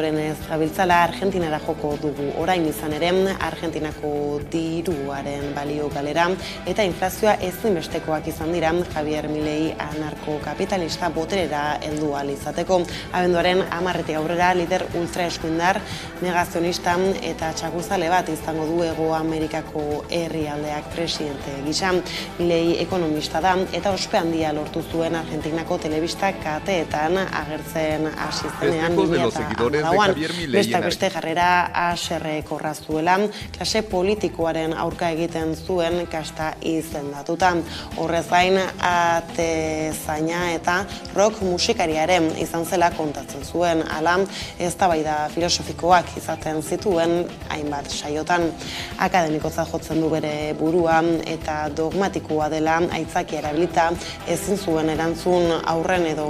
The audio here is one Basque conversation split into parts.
Ez gabiltzala Argentinara joko dugu orain izan ere Argentinako diruaren balio galera eta inflazioa ezinbestekoak izan dira Javier Milei anarkokapitalista boterera heldu ahal izateko. Abenduaren 10-etik aurrera lider ultraeskuindar negazionista eta txakuzale bat izango du Hego Amerikako herrialdeak presidente gisa. Milei ekonomista da eta ospe handia lortu zuen Argentinako telebista kateetan agertzen hasi zenean besteak beste jarrera haserrekorra zuela, klase politikoaren aurka egiten zuen kasta izendatuta. Horrez gain, atezaina eta rock musikariaren izan zela kontatzen zuen, hala eztabaida filosofikoak izaten zituen hainbat saiotan. Akademikotzat jotzen du bere burua eta dogmatikoa dela aitzaki erabilita ezin zuen erantzun aurren edo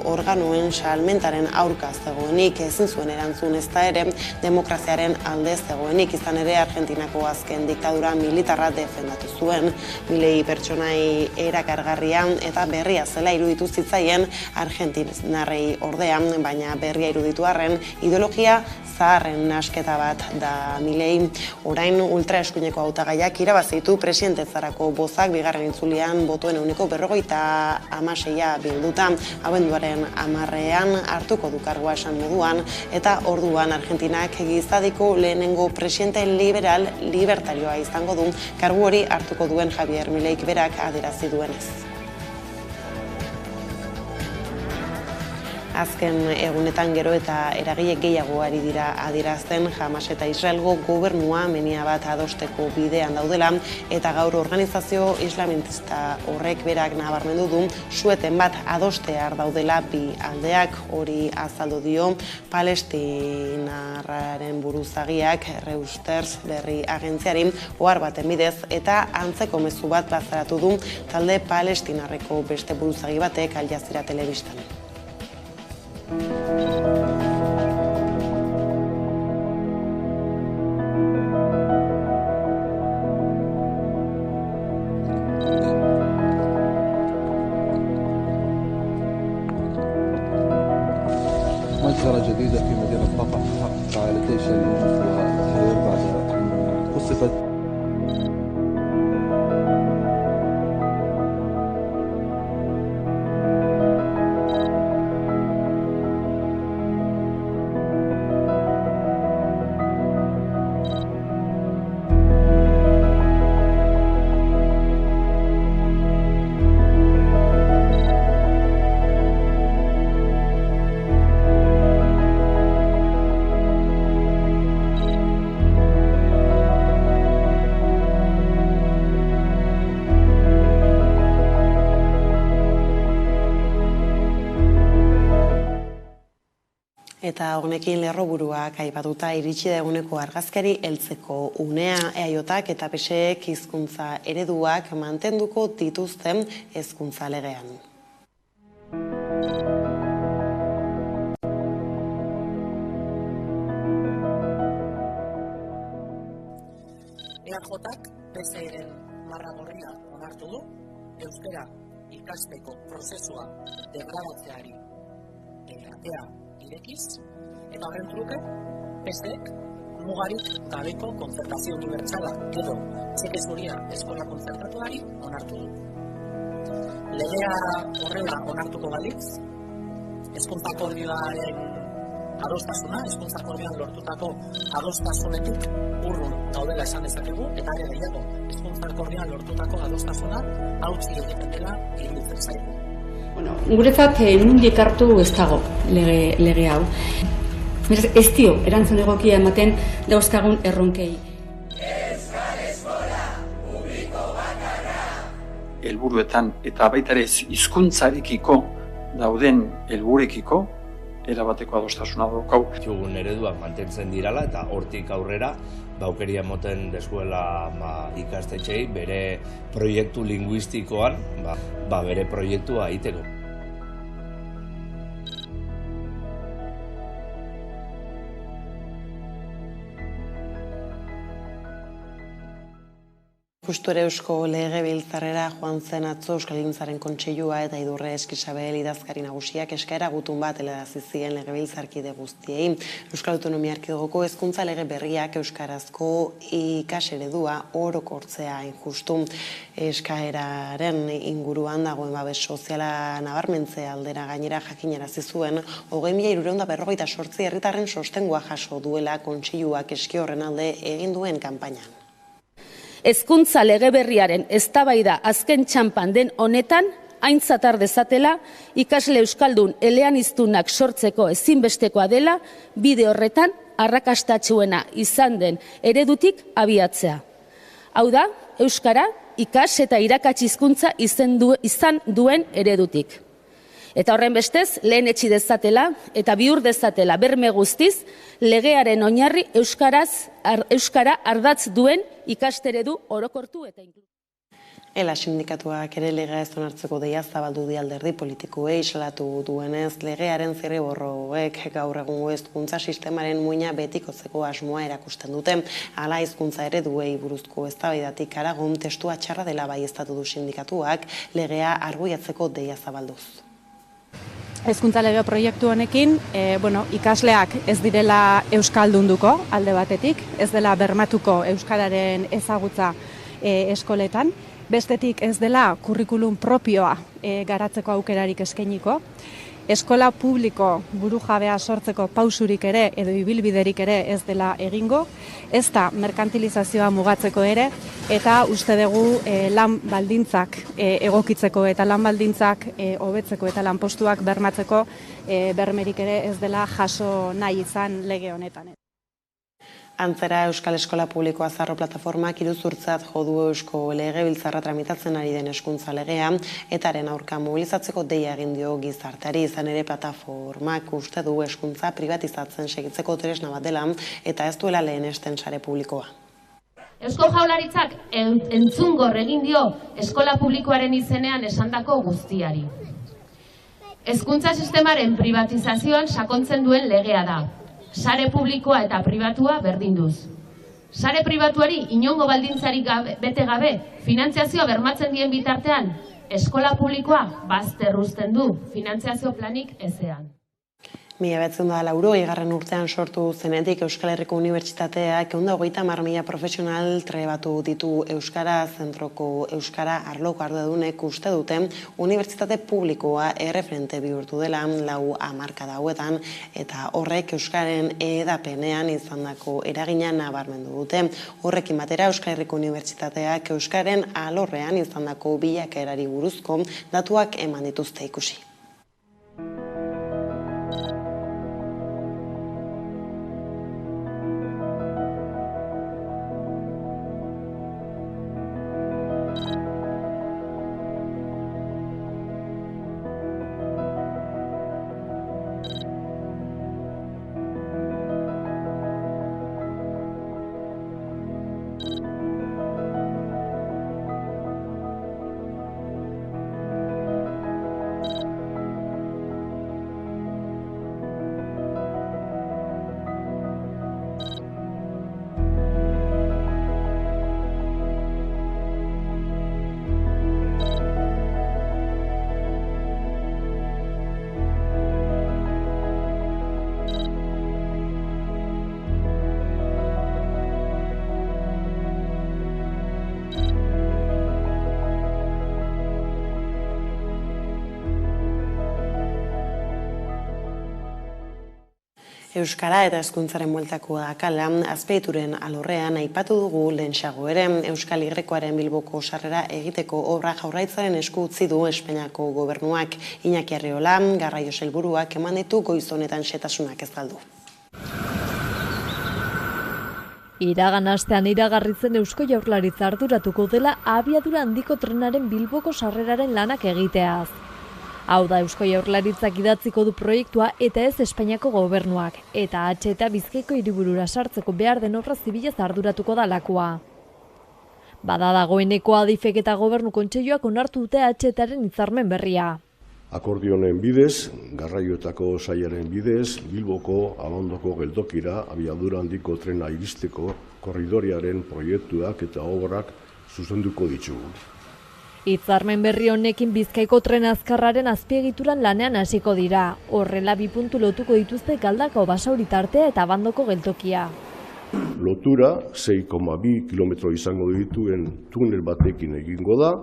organoen salmentaren aurka zegoenik, ezin zuen erantzun ez da ere demokraziaren alde zegoenik, izan ere Argentinako azken diktadura militarra defendatu zuen. Milei pertsonai erakargarria eta berria zela iruditu zitzaien argentinarrei ordean, baina berria iruditu arren ideologia zaharren nasketa bat da Milei. Orain ultraeskuineko hautagaiak irabazitu presidentetzarako bozak bigarren itzulian botoen 56 bilduta. Abenduaren 10ean hartuko du kargua esan moduan eta orduan Argentinak gizadiko lehenengo presidente liberal libertarioa izango du, kargu hori hartuko duen Javier Mileik berak adierazi duenez. Azken egunetan gero eta eragile gehiago ari dira adierazten Hamas eta Israelgo gobernua menia bat adosteko bidean daudela eta gaur organizazio islamista horrek berak nabarmendu du sueten bat adostear daudela bi aldeak, hori azaldu dio Palestinarraren buruzagiak Reuters berri agentziari ohar baten bidez eta antzeko mezu bat plazaratu du talde palestinarreko beste buruzagi batek Al Jazeera telebistan. مجزرة جديدة في مدينة طفح فعل الجيش الإسرائيلي بعد أن قصفت Eta honekin lerroburuak aipatuta iritsi da eguneko argazkari heltzeko unea. EAJak eta PSEek hizkuntza ereduak mantenduko dituzten hezkuntza legean. EAJak PSEren marra gorria onartu du, euskara ikasteko prozesua degradatzeari atea irekiz, eta horren truke, PSEek mugarik gabeko kontzertazio unibertsala edo txeke zuria eskola kontzertatuari onartu du. Legea horrela onartuko balitz, hezkuntza akordioaren adostasuna, hezkuntza akordioan lortutako adostasunetik urrun daudela esan dezakegu, eta ere gehiago, hezkuntza akordioan lortutako adostasuna hautsi egiten dela iruditzen zaigu. Guretzat nondik hartu ez dago lege hau. Ez dio erantzun egokia ematen dauzkagun erronkei. Euskal Eskola publiko bakarra. Helburuetan eta baita ere hizkuntzarekiko dauden helburekiko erabateko adostasuna daukagu. Txugun ereduak mantentzen dirala eta hortik aurrera aukeria moten deskuela ikastetxei bere proiektu linguistikoan bere proiektua egiteko. Justu ere Eusko Legebiltzarrera joan zen atzo Euskalgintzaren Kontseilua eta Idurre Eskisabel idazkari nagusiak eskaera gutun bat helarazi zien legebiltzarkide guztiei. Euskal Autonomia Erkidegoko hezkuntza lege berriak euskarazko ikaseredua orokortzea injustu. Eskaeraren inguruan dagoen babes soziala nabarmentzea aldera gainera jakinarazi zuen 20.348 herritarren sostengua jaso duela Kontseiluak eski horren alde egin duen kanpainan. Hezkuntza lege berriaren eztabaida azken txanpan den honetan, aintzat har dezatela, ikasle euskaldun eleaniztunak sortzeko ezinbestekoa dela, bide horretan arrakastatsuena izan den eredutik abiatzea. Hau da, euskara ikas eta irakats hizkuntza izan duen eredutik. Eta horren bestez, lehen etxi dezatela eta bihur dezatela berme guztiz, legearen oinarri euskara ardatz duen ikasteredu orokortu eta inklusiboa. Ela sindikatuak ere legea ez onartzeko deia zabaldu die alderdi politikoei salatu duenez, legearen zirriborroek gaur egungo hezkuntza sistemaren muina betikotzeko asmoa erakusten dute. Hala hizkuntza ereduei buruzko eztabaidatik harago testua txarra dela baieztatu du sindikatuak, legea arbuiatzeko deia zabalduz. Hezkuntza lege proiektu honekin, ikasleak ez direla euskaldunduko alde batetik, ez dela bermatuko euskararen ezagutza eskoletan, bestetik ez dela kurrikulum propioa garatzeko aukerarik eskainiko, eskola publiko burujabea sortzeko pausurik ere edo ibilbiderik ere ez dela egingo, ez da merkantilizazioa mugatzeko ere, eta uste dugu lan baldintzak egokitzeko eta lan baldintzak hobetzeko eta lanpostuak bermatzeko bermerik ere ez dela jaso nahi izan lege honetan. Antzera, Euskal Eskola Publikoa Zarro Plataformak iruzurtzat jo du Eusko Legebiltzarra tramitatzen ari den hezkuntza legea, etaren aurka mobilizatzeko deia egin dio gizarteari. Izan ere plataformak uste du hezkuntza pribatizatzen segitzeko tresna bat dela eta ez duela lehenesten sare publikoa. Eusko Jaurlaritzak entzungor egin dio eskola publikoaren izenean esandako guztiari. Hezkuntza sistemaren privatizazioan sakontzen duen legea da. Sare publikoa eta pribatua berdinduz. Sare pribatuari inongo baldintzarik bete gabe, finantziazioa bermatzen dien bitartean, eskola publikoa bazter uzten du, finantziazio planik ezean. 1980 urtean sortu zenetik Euskal Herriko Unibertsitateak 130.000 profesional trebatu ditu Euskara zentroko Euskara arloko arduradunek uste duten unibertsitate publikoa erreferente bihurtu dela 4 hamarkada hauetan eta horrek Euskaren edapenean izandako eragina nabarmendu dute. Horrekin batera Euskal Herriko Unibertsitateak Euskaren alorrean izandako bilakaerari buruzko datuak eman dituzte ikusi. Euskara eta hezkuntzaren bueltako dakala, azpeituren alorrean aipatu dugu lehenxago ere, Euskal Y-koaren Bilboko sarrera egiteko obra Jaurlaritzaren esku utzi du Espainiako gobernuak. Iñaki Arriola, garraio sailburuak eman ditu goiz honetan xehetasunak ez galdu. Iragan astean iragarritzen Eusko Jaurlaritza arduratuko dela abiadura handiko trenaren Bilboko sarreraren lanak egiteaz. Hau da Eusko Jaurlaritzak idatziko du proiektua eta ez Espainiako gobernuak, eta H eta Bizkaiko hiriburura sartzeko behar den obra zibilaz arduratuko da lakoa. Bada dagoeneko Adifek eta Gobernu Kontseiluak onartu dute H etaren hitzarmen berria. Akordionen bidez, garraioetako sailaren bidez, Bilboko Abandoko geltokira abiadura handiko trena iristeko korridoriaren proiektuak eta obrak zuzenduko ditugu. Hitzarmen berri honekin Bizkaiko tren azkarraren azpiegituran lanean hasiko dira. Horrela 2 puntu lotuko dituzte Galdako Basauri tartea eta Abandoko geltokia. Lotura 6,2 kilometro izango dituen tunel batekin egingo da,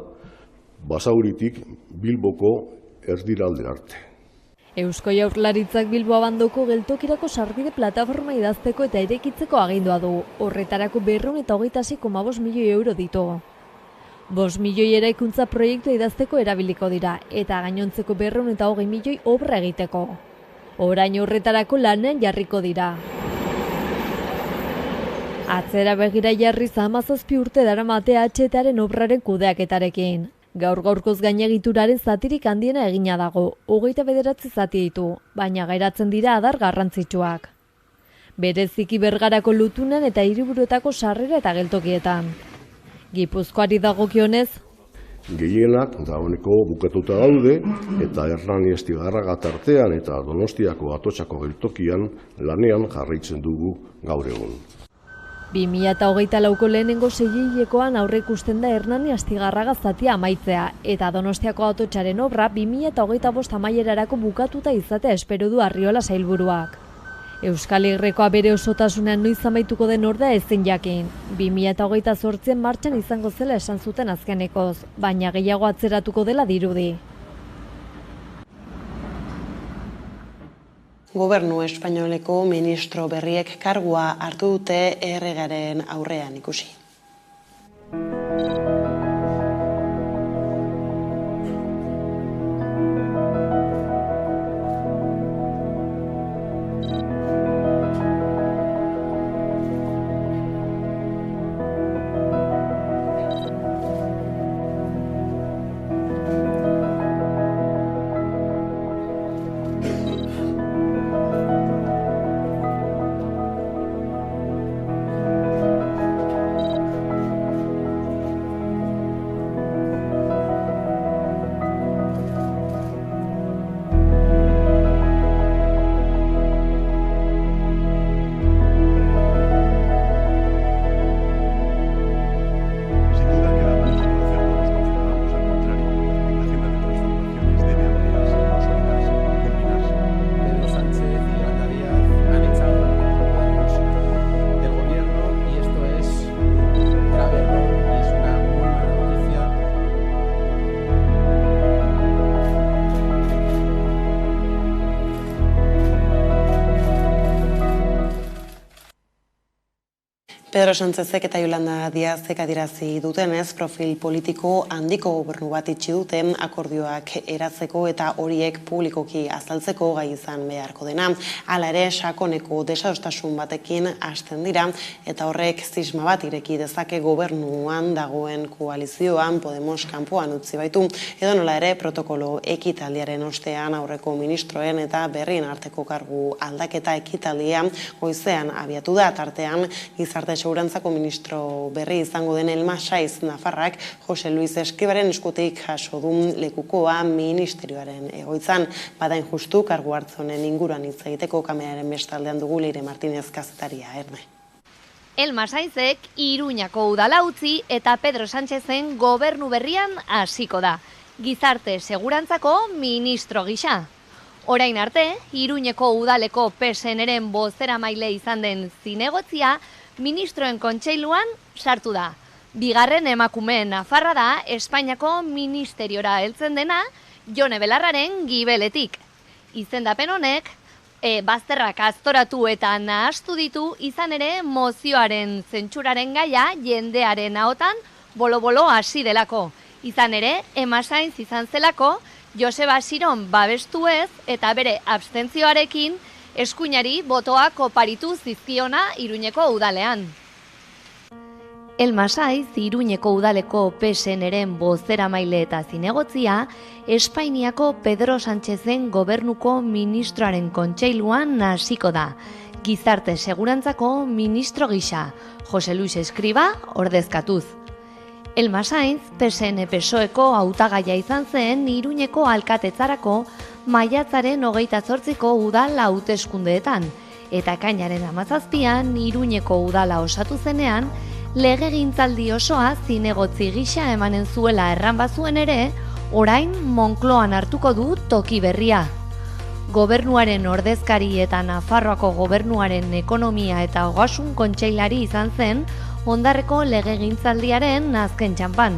Basauritik Bilboko erdiralde arte. Eusko Jaurlaritzak Bilbo Abandoko geltokirako sarbide plataforma idazteko eta irekitzeko agindua du. Horretarako 226,5 milioi euro ditu. 5 milioi eraikuntza proiektu idazteko erabiliko dira eta gainontzeko 220 milioi obra egiteko. Orain horretarako lanean jarriko dira. Atzera begira jarri 17 urte daramate HTaren obraren kudeaketarekin. Gaur-gaurkoz gainegituraren zatirik handiena egina dago, 29 zati ditu, baina gairatzen dira adar garrantzitsuak. Bereziki Bergarako lutunen eta hiriburuetako sarrera eta geltokietan. Gipuzkoari dagokionez, gehienak dagoeneko bukatuta daude eta Hernani Estigarraga tartean eta Donostiako Atotxako geltokian lanean jarraitzen dugu gaur egun. 2024ko lehenengo seihilekoan aurreikusten da Hernani Astigarraga zatia amaitzea eta Donostiako Atotxaren obra 2025 amaierarako bukatuta izatea espero du Arriola sailburuak. Euskal Herrikoa bere osotasunean noiz amaituko den ordea ezin jakin. 2028 martxan izango zela esan zuten azkenekoz, baina gehiago atzeratuko dela dirudi. Gobernu espainoleko ministro berriek kargua hartu dute erregearen aurrean ikusi. Pedro Sánchezek eta Yolanda Díazek adirazi dutenez, profil politiko handiko gobernu bat itxi duten akordioak eratzeko eta horiek publikoki azaltzeko gai izan beharko dena. Hala ere, sakoneko desadostasun batekin hasten dira eta horrek zisma bat ireki dezake gobernuan dagoen koalizioan Podemos kanpoan utzi baitu. Edo nola ere, protokolo ekitaldiaren ostean aurreko ministroen eta berrien arteko kargu aldaketa ekitaldia goizean abiatu da, tartean gizarte segurantzako ministro berri izango den Elma Saiz Nafarrak Jose Luis Eskribaren eskutik jaso duen lekukoa ministerioaren egoitzan. Badain justu kargu hartzonen inguruan hitz egiteko kameraren bestaldean dugu Leire Martínez kazetaria, Erne. Elma Saizek Iruñako udala utzi eta Pedro Sánchezen gobernu berrian hasiko da. Gizarte segurantzako ministro gisa. Orain arte, Iruñeko udaleko PSN-ren bozeramaile izan den zinegotzia ministroen kontseiluan sartu da. Bigarren emakumeen Nafarra da Espainiako ministeriora heltzen dena Jone Belarraren gibeletik. Izendapen honek, bazterrak aztoratu eta nahastu ditu izan ere mozioaren zentsuraren gaia jendearen ahotan bolo-bolo hasi delako. Izan ere, Elma Saiz izan zelako, Joseba Siron babestu ez eta bere abstentzioarekin eskuinari botoak oparitu zizkiona Iruñeko udalean. Elma Saiz Iruñeko udaleko PSN-ren bozeramaile eta zinegotzia Espainiako Pedro Sánchezen gobernuko ministroaren kontseiluan hasiko da. Gizarte segurantzako ministro gisa, Jose Luis Escriba ordezkatuz. Elma Saiz PSN-PSOEko hautagaia izan zen Iruñeko alkatetzarako maiatzaren 28ko udal hauteskundeetan, eta ekainaren 17an Iruñeko udala osatu zenean, legegintzaldi osoa zinegotzi gisa emanen zuela erran bazuen ere, orain Moncloan hartuko du toki berria. Gobernuaren ordezkari eta Nafarroako gobernuaren ekonomia eta ogasun kontseilari izan zen Ondarreko legegintzaldiaren azken txanpan.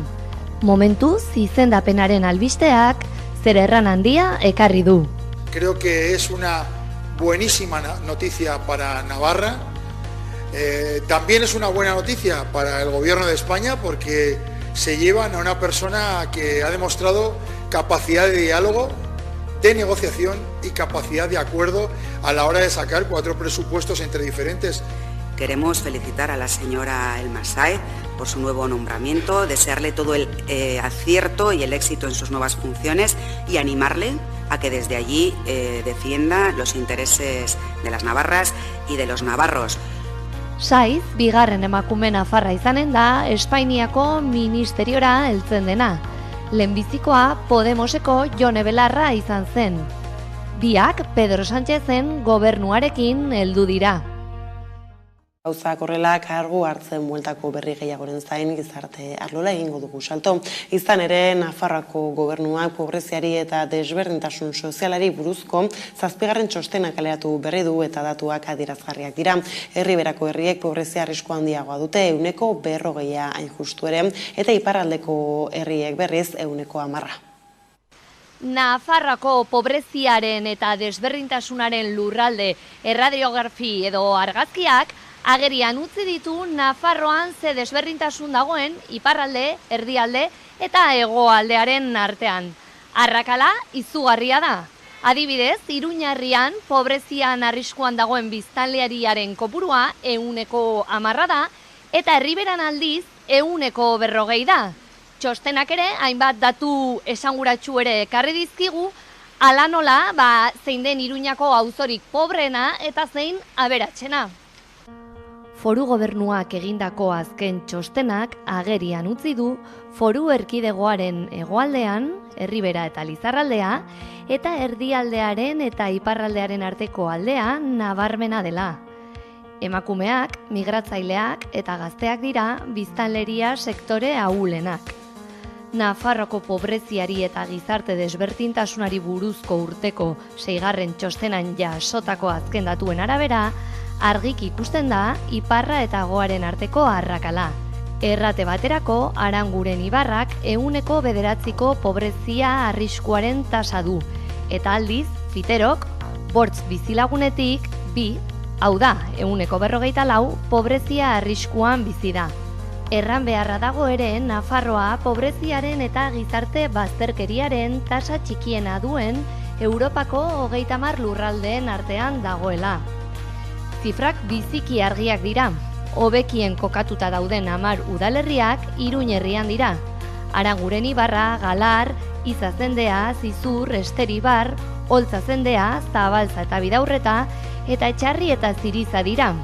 Momentuz, izendapenaren albisteak zer erran handia ekarri du. Creo que es una buenísima noticia para Navarra. También es una buena noticia para el Gobierno de España porque se llevan a una persona que ha demostrado capacidad de diálogo, de negociación y capacidad de acuerdo a la hora de sacar 4 presupuestos entre diferentes. Queremos felicitar a la señora Elma Sáez por su nuevo nombramiento, desearle todo el acierto y el éxito en sus nuevas funciones y animarle a que desde allí defienda los intereses de las navarras y de los navarros. Saiz, bigarren emakume nafarra izanen da Espainiako ministeriora heltzen dena. Lehenbizikoa Podemoseko Jone Belarra izan zen. Biak Pedro Sánchezen gobernuarekin heldu dira. Gauzak horrela kargu hartzen bueltako berri gehiagoren zain gizarte arlola egingo dugu salto. Izan ere, Nafarroako gobernuak pobreziari eta desberdintasun sozialari buruzko 7. txostena kaleratu berri du eta datuak adierazgarriak dira. Herriberako herriek pobrezia arrisku handiagoa dute 40% hain justu ere, eta iparraldeko herriek berriz 10%. Nafarroako pobreziaren eta desberdintasunaren lurralde erradiografi edo argazkiak agerian utzi ditu Nafarroan ze desberdintasun dagoen iparralde, erdialde eta hegoaldearen artean. Arrakala izugarria da. Adibidez, Iruñarrian pobrezian arriskuan dagoen biztanleriaren kopurua 10% da eta Herriberan aldiz 140% da. Txostenak ere hainbat datu esanguratsu ere ekarri dizkigu, hala nola, zein den Iruñako auzorik pobrena eta zein aberatsena. Foru gobernuak egindako azken txostenak agerian utzi du foru erkidegoaren hegoaldean, Herribera eta Lizarraldea, eta erdialdearen eta iparraldearen arteko aldea nabarmena dela. Emakumeak, migratzaileak eta gazteak dira biztanleria sektore ahulenak. Nafarroko pobreziari eta gizarte desberdintasunari buruzko urteko 6. txostenan jasotako azken datuen arabera, argik ikusten da iparra eta hegoaren arteko arrakala. Errate baterako, Aranguren ibarrak 9% pobrezia arriskuaren tasa du, eta aldiz, Fiterok, bortz bizilagunetik 2, hau da, 44% pobrezia arriskuan bizi da. Erran beharra dago ere, Nafarroa pobreziaren eta gizarte bazterkeriaren tasa txikiena duen Europako 30 lurraldeen artean dagoela. Zifrak biziki argiak dira. Hobekien kokatuta dauden 10 udalerriak Iruñerrian dira. Aranguren ibarra, Galar, Izazendea, Zizur, Esteribar, Oltzazendea, Zabaltza eta Bidaurreta, eta Etxarri eta Ziriza dira.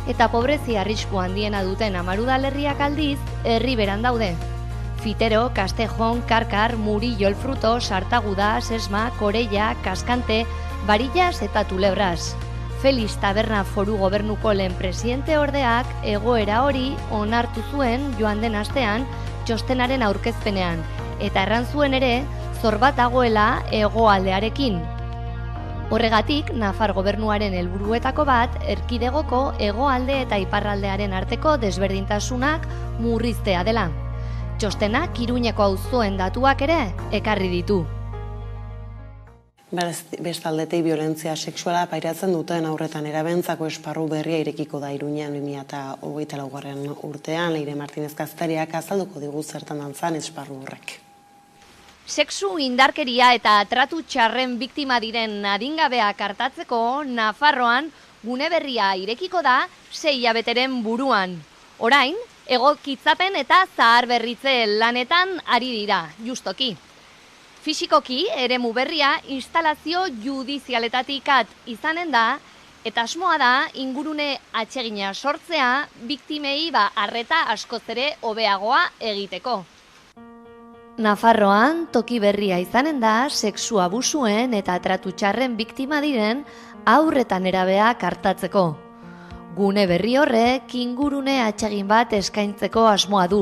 Eta pobrezia arrisku handiena duten 10 udalerriak aldiz, Herriberan daude. Fitero, Castejon, Karkar, Murillo, El Fruto, Sartaguda, Sesma, Corella, Kaskante, Barillas eta Tulebras. Felix Taberna foru gobernuko lehen presidente ordeak egoera hori onartu zuen joan den astean txostenaren aurkezpenean, eta erran zuen ere zor bat dagoela hegoaldearekin. Horregatik, Nafar gobernuaren helburuetako bat erkidegoko hegoalde eta iparraldearen arteko desberdintasunak murriztea dela. Txostenak Iruñeko auzoen datuak ere ekarri ditu. Bestaldetik violentzia sexuala pairatzen duten aurretan erabentzako esparru berria irekiko da Iruñean 2024. urtean. Leire Martinez Kaztariak azalduko digu zertan dantzan esparru horrek. Sexu indarkeria eta tratu txarren biktima diren adingabeak artatzeko Nafarroan gune berria irekiko da 6 hilabeteren buruan. Orain, egokitzapen eta zaharberritze lanetan ari dira, justoki. Fisikoki, eremu berria instalazio judizialetatik izanen da, eta asmoa da ingurune atsegina sortzea biktimei arreta askoz ere hobeagoa egiteko. Nafarroan toki berria izanen da sexu abusuen eta tratu txarren biktima diren haur eta nerabeak artatzeko. Gune berri horrek ingurune atsegin bat eskaintzeko asmoa du,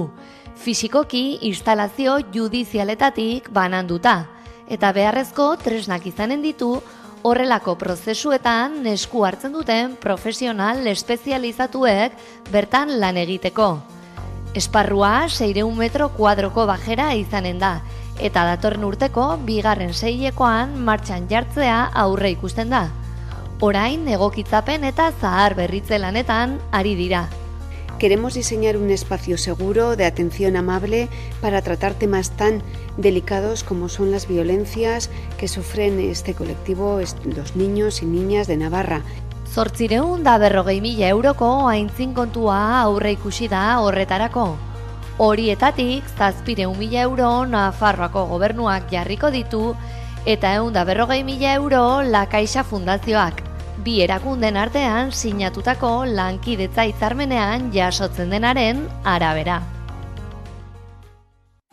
fisikoki instalazio judizialetatik bananduta, eta beharrezko tresnak izanen ditu horrelako prozesuetan esku hartzen duten profesional espezializatuek bertan lan egiteko. Esparrua 600 metro kuadroko bajera izanen da, eta datorren urteko bigarren seilekoan martxan jartzea aurre ikusten da. Orain egokitzapen eta zahar berritze lanetan ari dira. Queremos diseñar un espacio seguro de atención amable para tratar temas tan delicados como son las violencias que sufren este colectivo, los niños y niñas de Navarra. 840.000 euroko aintzin kontua aurre ikusi da horretarako. Horietatik 700.000 euro Nafarroako gobernuak jarriko ditu eta 140.000 euro La Caixa Fundazioak. Bi erakunden artean sinatutako lankidetza hitzarmenean jasotzen denaren arabera.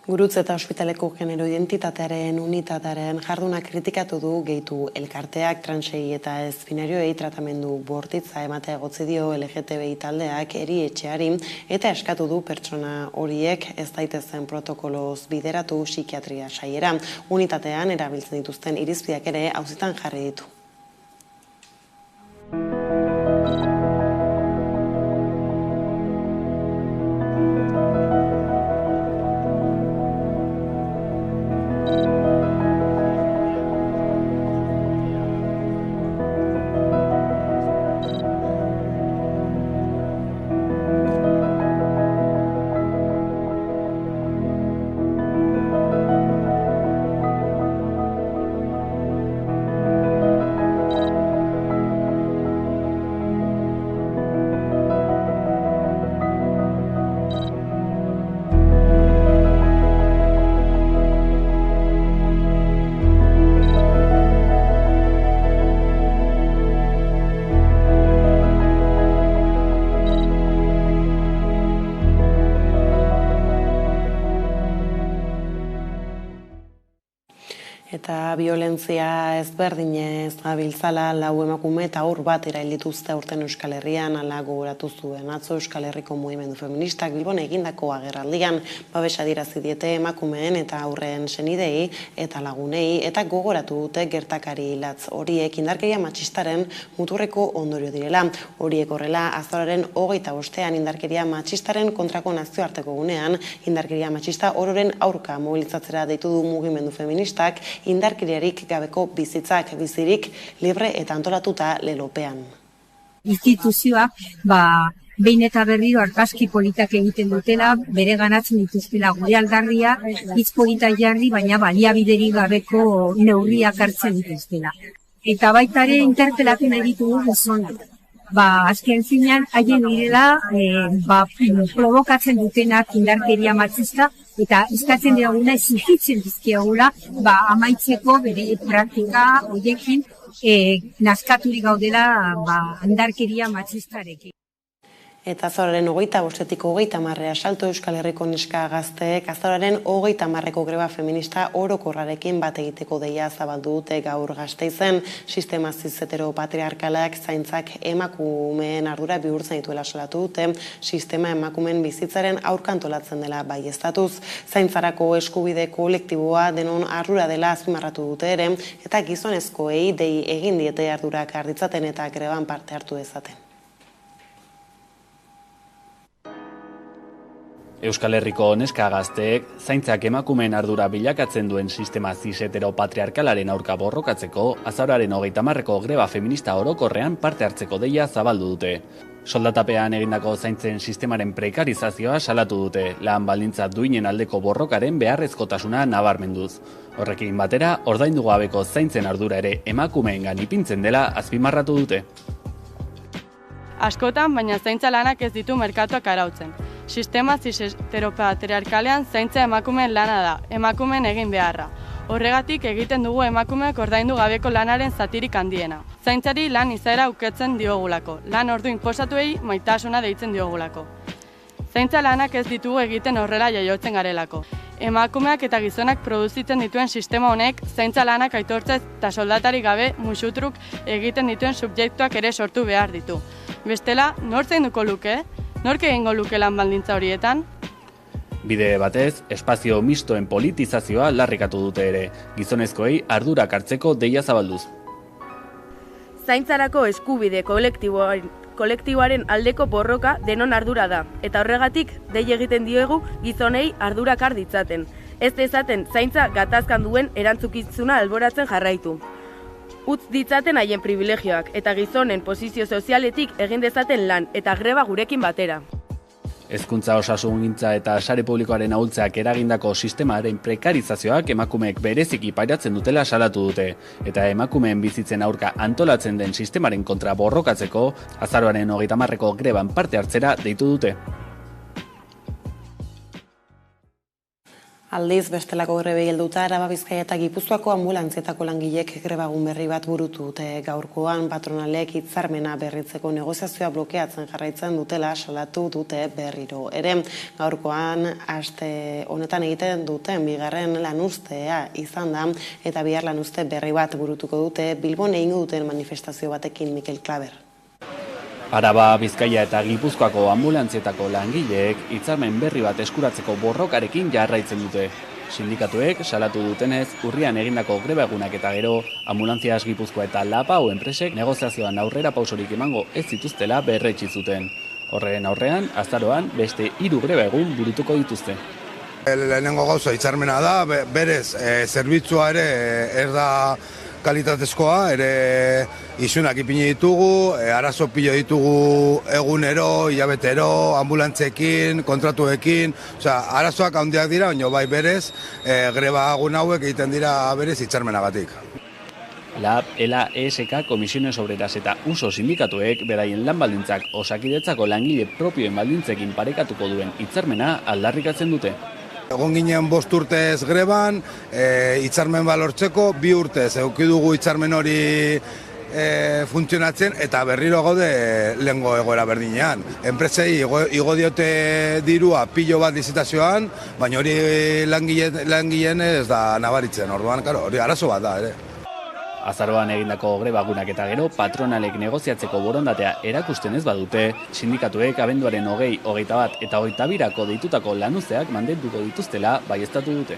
Gurutze eta ospitaleko genero identitatearen unitatearen jarduna kritikatu du gehitu elkarteak transei eta ez binarioei tratamendu bortitza ematea egotzi dio LGTBI taldeak erietxeari eta eskatu du pertsona horiek ez daitezen protokoloz bideratu psikiatria saiera. Unitatean erabiltzen dituzten irizpideak ere auzitan jarri ditu. Eta violentzia ezberdinez gabiltzala 4 emakume eta haur bat erail dituzte aurten Euskal Herrian, hala gogoratu zuen atzo Euskal Herriko mugimendu feministak Bilbon egindako agerraldian babesa adierazi diete emakumeen eta haurren senidei eta lagunei eta gogoratu dute gertakari latz horiek indarkeria matxistaren muturreko ondorio direla. Horiek horrela azaroaren 25ean indarkeria matxistaren kontrako nazioarteko gunean indarkeria matxista ororen aurka mobilizatzera deitu du mugimendu feministak indarkeriarik gabeko bizitzak bizirik libre eta antolatuta lelopean. Instituzioak behin eta berriro argazki politak egiten dutela, bere ganatzen dituztela gure aldarria, hitz politak jarri, baina baliabiderik gabeko neurriak hartzen dituztela. Eta baita ere interpelatu nahi ditugu gizonak. Azken finean, haien direla, provokatzen dutenak indarkeria matxista, eta eskatzen diguna exigitzen dizkiagula, amaitzeko bere praktika horiekin nazkaturik gaudela indarkeria matxistarekin. Eta azaroaren 25etik 30 salto Euskal Herriko neska gazteek azaroaren 30eko greba feminista orokorrarekin bat egiteko deia zabaldu dute gaur Gasteizen. Sistema cis-hetero patriarkalak zaintzak emakumeen ardura bihurtzen dituela salatu dute, sistema emakumeen bizitzaren aurka antolatzen dela baieztatuz. Zaintzarako eskubide kolektiboa denon ardura dela azpimarratu dute ere, eta gizonezkoei dei egin diete ardurak arditzaten eta greban parte hartu dezaten. Euskal Herriko neska gazteek zaintzak emakumeen ardura bilakatzen duen sistema cis-hetero patriarkalaren aurka borrokatzeko azaroaren 30eko greba feminista orokorrean parte hartzeko deia zabaldu dute. Soldatapean egindako zaintzen sistemaren prekarizazioa salatu dute, lan baldintza duinen aldeko borrokaren beharrezkotasuna nabarmenduz. Horrekin batera, ordaindu gabeko zaintzen ardura ere emakumeengan ipintzen dela azpimarratu dute. Askotan, baina zaintza lanak ez ditu merkatuak arautzen. Sistema cis-heteropatriarkalean zaintza emakumeen lana da, emakumeen egin beharra. Horregatik egiten dugu emakumeak ordaindu gabeko lanaren zatirik handiena. Zaintzari lan izaera uketzen diogulako, lan ordu inposatuei maitasuna deitzen diogulako. Zaintza lanak ez ditugu egiten horrela jaiotzen garelako. Emakumeak eta gizonak produzitzen dituen sistema honek zaintza lanak aitortzez eta soldatari gabe musutruk egiten dituen subjektuak ere sortu behar ditu. Bestela, nor zainduko luke? Nork egingo luke lan baldintza horietan? Bide batez, espazio mistoen politizazioa larrikatu dute ere, gizonezkoei ardurak hartzeko deia zabalduz. Zaintzarako eskubide kolektiboaren aldeko borroka denon ardura da, eta horregatik dei egiten diegu gizonei ardurak har ditzaten. Ez dezaten zaintza gatazkan duen erantzukizuna alboratzen jarraitu. Utz ditzaten haien privilegioak eta gizonen posizio sozialetik egin dezaten lan eta greba gurekin batera. Hezkuntza, osasungintza eta sare publikoaren ahultzeak eragindako sistemaren prekarizazioak emakumeek bereziki pairatzen dutela salatu dute, eta emakumeen bizitzen aurka antolatzen den sistemaren kontra borrokatzeko azaroaren 30-ko greban parte hartzera deitu dute. Aldiz, bestelako grebei helduta, Araba, Bizkaia eta Gipuzkoako ambulantzietako langileek grebagun berri bat burutu dute. Gaurkoan patronalek hitzarmena berritzeko negoziazioa blokeatzen jarraitzen dutela salatu dute berriro. Ere, gaurkoan aste honetan egiten duten bigarren lanuztea izan da, eta bihar lanuzte berri bat burutuko dute Bilbon egingo duten manifestazio batekin Mikel Klaber. Araba, Bizkaia eta Gipuzkoako ambulantzietako langileek hitzarmen berri bat eskuratzeko borrokarekin jarraitzen dute. Sindikatuek salatu dutenez, urrian egindako greba egunak eta gero, Ambulantzias Gipuzkoa eta Lapao enpresek negoziazioan aurrera pausorik emango ez zituztela berretsi zuten. Horren aurrean, azaroan beste 3 greba egun burutuko dituzte. Lehenengo gauza hitzarmena da, berez zerbitzua ere ez da kalitatezkoa, ere isunak ipini ditugu, arazo pilo ditugu egunero, hilabetero, ambulantzekin, kontratuekin, arazoak handiak dira, baina bai berez, greba egun hauek egiten dira berez hitzarmenagatik. LAB, ELA, ESK, Komisiones Obreras eta USO sindikatuek beraien lan baldintzak Osakidetzako langile propioen baldintzekin parekatuko duen hitzarmena aldarrikatzen dute. Egon ginen 5 urtez greban, hitzarmen balortzeko, 2 urtez eduki dugu hitzarmen hori funtzionatzen eta berriro gaude lehengo egoera berdinean. Enpresei igo diote dirua pilo bat lizitazioan, baina hori langileen ez da nabaritzen, orduan, hori arazo bat da, ere. Azaroan egindako grebagunak eta gero patronalek negoziatzeko borondatea erakusten ez badute, sindikatuek abenduaren 20, 21 eta 22ko deitutako lanuzeak mantenduko dituztela baieztatu dute.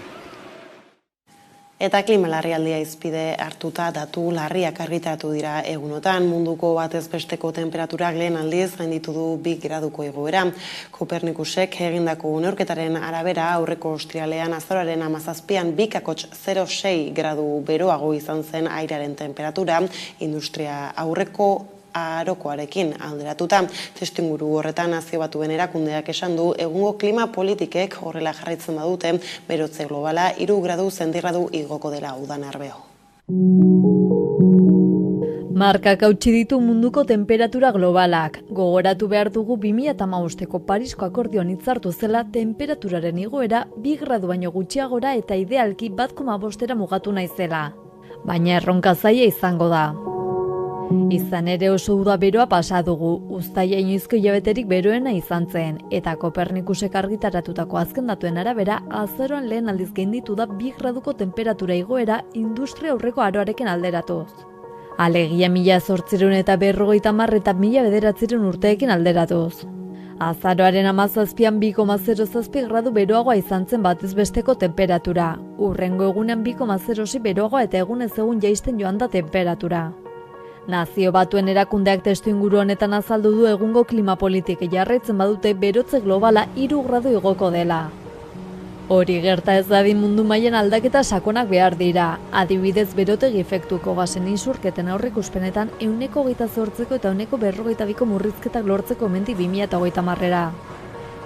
Eta klima larrialdia izpide hartuta datu larriak argitaratu dira egunotan. Munduko batez besteko temperaturak lehen aldiz gainditu du 2 graduko igoera. Kopernikusek egindako neurketaren arabera aurreko ostiralean azaroaren 17an 2,06 gradu beroago izan zen airearen temperatura industria aurreko arokoarekin alderatuta. Testuinguru horretan Nazio Batuen erakundeak esan du egungo klima politikek horrela jarraitzen badute berotze globala 3 gradu zentigradu igoko dela udan arbeo. Markak hautsi ditu munduko temperatura globalak. Gogoratu behar dugu 2015ko Parisko akordioan hitzartu zela temperaturaren igoera 2 gradu baino gutxiagora eta idealki 1,5 mugatu naizela. Baina erronka zaila izango da. Izan ere oso uda beroa pasa dugu, uztaila inoizko hilabeterik beroena izan zen, eta Kopernikusek argitaratutako azken datuen arabera, azaroan lehen aldiz gainditu da 2 graduko temperatura igoera industria aurreko aroarekin alderatuz. Alegia 1800 eta 50 eta 1900 urteekin alderatuz. Azaroaren 17an 2,07 gradu beroagoa izan zen batez besteko temperatura, hurrengo egunean 2,06 beroagoa eta egunez egun jaisten joan da temperatura. Nazio Batuen erakundeak testuinguru honetan azaldu du egungo klima politike jarraitzen badute berotze globala 3 gradu igoko dela. Hori gerta ez dadin mundu mailan aldaketa sakonak behar dira. Adibidez berotegi efektuko gasen isurketen aurreikuspenetan 128ko eta 142ko murrizketak lortzeko hemendik 2030era.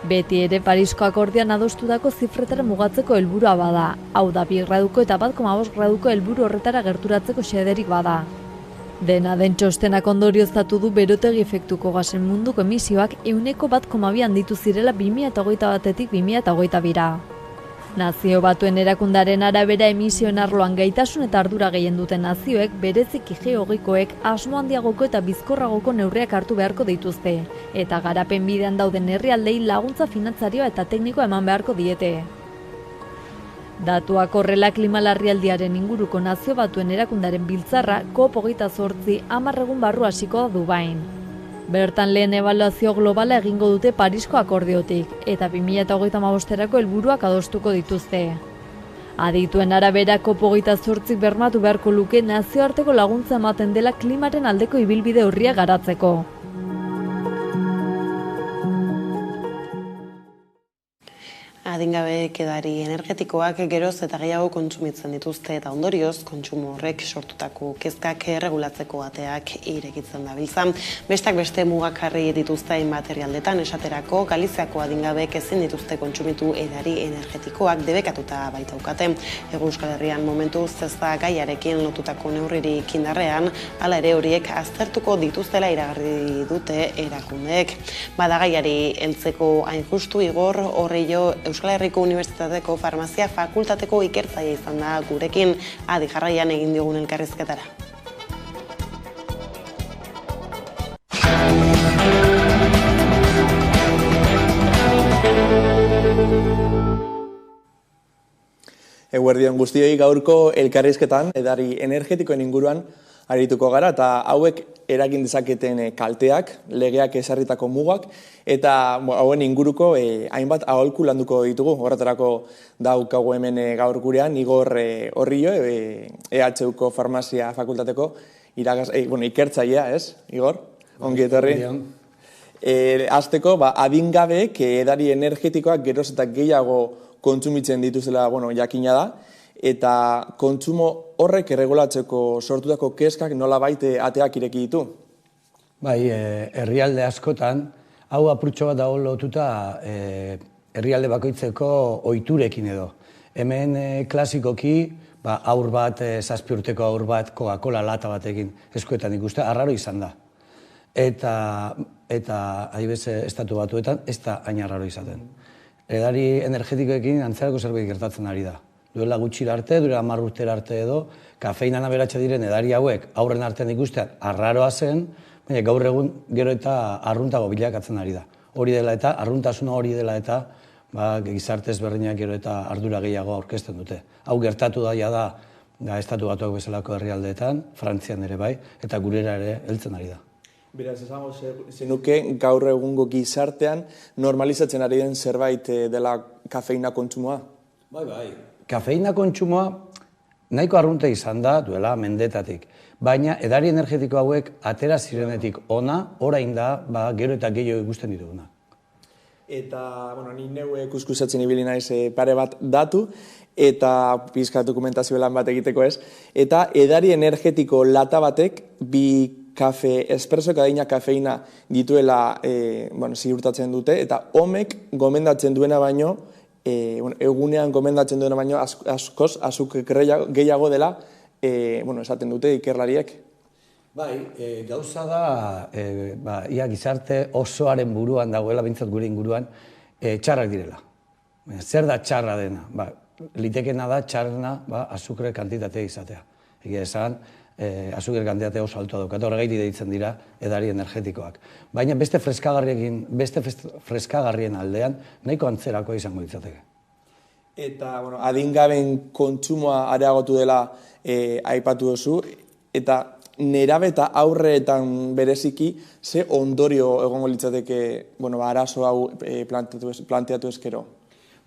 Beti ere Parisko akordioan adostutako zifretara mugatzeko helburua bada. Hau da 2 graduko eta 1,5 graduko helburu horretara gerturatzeko xederik bada. Dena den txostenak ondorioztatu du berotegi efektuko gasen munduko emisioak 1,2 handitu zirela 2021-etik 2022ra. Nazio Batuen erakundaren arabera emisioen arloan gaitasun eta ardura gehien duten nazioek bereziki geologikoek asmo handiagoko eta bizkorragoko neurriak hartu beharko dituzte, eta garapen bidean dauden herrialdei laguntza finantzarioa eta teknikoa eman beharko diete. Datuak horrela klima larrialdiaren inguruko Nazio Batuen erakundaren biltzarra COP28 10 egun barru hasiko da Dubain. Bertan lehen ebaluazio globala egingo dute Parisko akordiotik, eta 2035erako helburuak adostuko dituzte. Adituen arabera COP28 bermatu beharko luke nazioarteko laguntza ematen dela klimaren aldeko ibilbide urria garatzeko. Adingabeek edari energetikoak geroz eta gehiago kontsumitzen dituzte eta ondorioz kontsumo horrek sortutako kezkak erregulatzeko ateak irekitzen dabiltza. Bestak beste mugak jarri dituzte hainbat herrialdetan esaterako Galiziako adingabeek ezin dituzte kontsumitu edari energetikoak debekatuta baitaukate. Hego Euskal Herrian momentuz ez da gaiarekin lotutako neurririk indarrean, hala ere horiek aztertuko dituztela iragarri dute erakundeek. Bada gaiari heltzeko hain justu Igor Horrillo Euskal Herriko Unibertsitateko Farmazia Fakultateko ikertzaile izan da gurekin, adi jarraian egin diogun elkarrizketara. Eguerdion guztioi, gaurko elkarrizketan edari energetikoen inguruan arituko gara eta hauek eragin dezaketen kalteak, legeak ezarritako mugak eta hauen inguruko hainbat aholku landuko ditugu. Horretarako daukagu hemen gaur gurean Igor Horrillo, EHUko Farmazia Fakultateko ikertzailea, ez, Igor? Ongi etorri. Hasteko, adingabeek edari energetikoak geroz eta gehiago kontsumitzen dituzela jakina da, eta kontsumo horrek erregulatzeko sortutako kezkak nolabait ateak ireki ditu? Bai, herrialde askotan, hau apurtxo bat dago lotuta herrialde bakoitzeko ohiturekin edo. Hemen klasikoki, aur bat, 7 urteko aur bat, Coca-Cola lata batekin eskuetan ikuste, arraro izan da. Eta adibez estatu batuetan, ez da hain arraro izaten. Edari energetikoekin antzerako zerbait gertatzen ari da. Duela gutxira arte, duela 10 urtera arte edo, kafeinan aberatsa diren edari hauek aurren artean ikustean arraroa zen, baina gaur egun gero eta arruntago bilakatzen ari da. Hori dela eta, arruntasuna hori dela eta, gizarte ezberdinak gero eta ardura gehiago aurkezten dute. Hau gertatu da estatu batuak bezalako herrialdeetan, Frantzian ere bai, eta gurera ere heltzen ari da. Beraz, esango zenuke gaur egungo gizartean normalizatzen ari den zerbait dela kafeina kontsumoa? Bai. Kafeina kontsumoa nahiko arrunta izan da duela mendetatik, baina edari energetiko hauek atera zirenetik ona, orain da, gero eta gehiago ikusten dituguna. Eta, ni neu kuskusatzen ibili naiz pare bat datu, eta pizka dokumentazio lan bat egiteko ez, eta edari energetiko lata batek bi kafe espresso kadina kafeina dituela ziurtatzen dute, eta homek gomendatzen duena baino, egunean gomendatzen duena baino askoz azukre gehiago dela esaten dute ikerlariek. Bai, gauza da, ia gizarte osoaren buruan dagoela, bintzat gure inguruan, txarrak direla. Zer da txarra dena? Litekena da txarrena azukre kantitatea izatea. Egia esan, azukre kantitatea oso altua daukat, horregaiti deitzen dira edari energetikoak. Baina beste freskagarrien aldean, nahiko antzerako izango ditzateke. Eta, adingaben kontsumoa areagotu dela aipatu duzu, eta nerabe eta aurreetan bereziki, ze ondorio egongo litzateke arazo hau planteatu ezkero?